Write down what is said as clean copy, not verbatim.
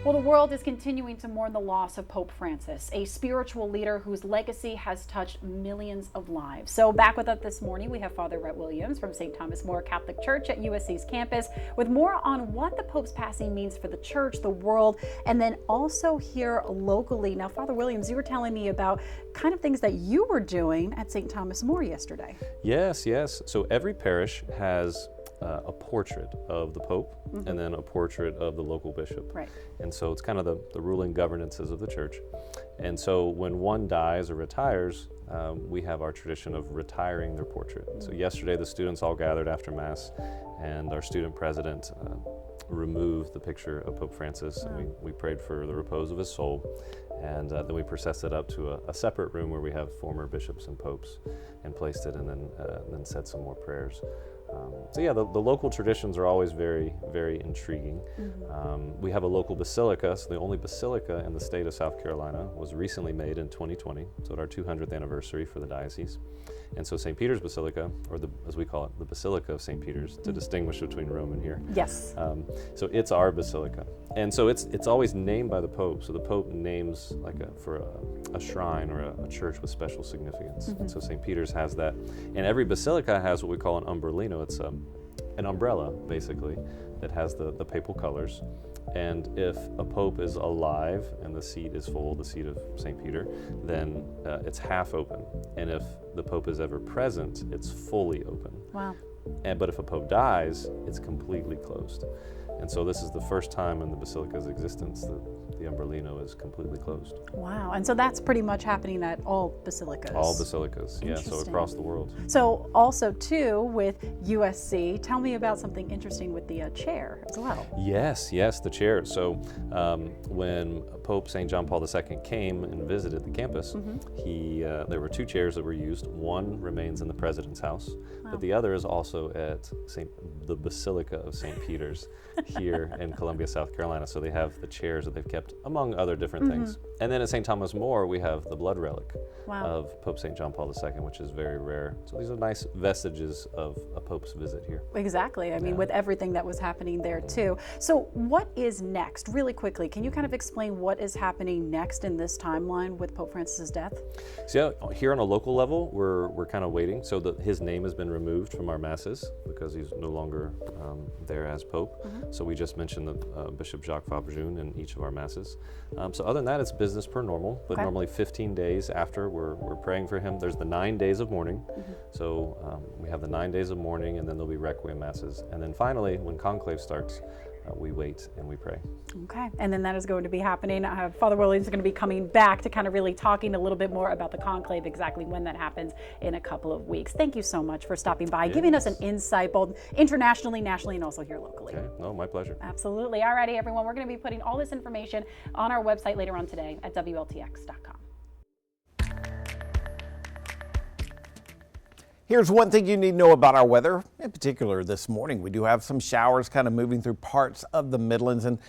Well, the world is continuing to mourn the loss of Pope Francis, a spiritual leader whose legacy has touched millions of lives. So back with us this morning, we have Father Rhett Williams from St. Thomas More Catholic Church at USC's campus with more on what the Pope's passing means for the church, the world, and then also here locally. Now, Father Williams, you were telling me about kind of things that you were doing at St. Thomas More yesterday. Yes. So every parish has a portrait of the Pope and then a portrait of the local bishop. Right. And so it's kind of the ruling governances of the church. And so when one dies or retires, we have our tradition of retiring their portrait. So yesterday the students all gathered after Mass, and our student president removed the picture of Pope Francis, and we prayed for the repose of his soul. And then we processed it up to a separate room where we have former bishops and popes, and placed it, and then said some more prayers. So yeah, the local traditions are always very, very intriguing. We have a local basilica, so the only basilica in the state of South Carolina was recently made in 2020, so at our 200th anniversary for the diocese. And so St. Peter's Basilica, or as we call it, the Basilica of St. Peter's, to distinguish between Rome and here. Yes. So it's our basilica. And so it's always named by the Pope. So the Pope names for a shrine or a church with special significance. And so St. Peter's has that. And every basilica has what we call an umbrellino. It's an umbrella, basically, that has the papal colors. And if a pope is alive and the seat is full, the seat of St. Peter, then it's half open. And if the pope is ever present, it's fully open. Wow. But if a pope dies, it's completely closed. And so this is the first time in the basilica's existence that the umbrellino is completely closed. Wow. And so that's pretty much happening at all basilicas. All basilicas, yeah, so across the world. So also too with USC, tell me about something interesting with the chair as well. Yes, the chair. So when Pope St. John Paul II came and visited the campus, there were two chairs that were used. One remains in the president's house, but the other is also at the Basilica of St. Peter's here in Columbia, South Carolina. So they have the chairs that they've kept, among other different things. And then at St. Thomas More, we have the blood relic of Pope St. John Paul II, which is very rare. So these are nice vestiges of a Pope's visit here. Exactly. I mean, with everything that was happening there too. So what is next? Really quickly, can you kind of explain what is happening next in this timeline with Pope Francis's death? So here on a local level, we're kind of waiting. So his name has been removed from our masses because he's no longer there as Pope. So we just mentioned the Bishop Jacques Fabre-Jun in each of our masses. So other than that, it's business per normal, but normally 15 days after we're praying for him. There's the 9 days of mourning. So we have the 9 days of mourning, and then there'll be requiem masses. And then finally, when conclave starts, we wait and we pray. Okay, and then that is going to be happening. Father Williams is going to be coming back to kind of really talking a little bit more about the conclave, exactly when that happens in a couple of weeks. Thank you so much for stopping by, giving us an insight both internationally, nationally, and also here locally. Okay, no, my pleasure. Absolutely. All righty, everyone. We're going to be putting all this information on our website later on today at WLTX.com. Here's one thing you need to know about our weather. In particular this morning, we do have some showers kind of moving through parts of the Midlands, and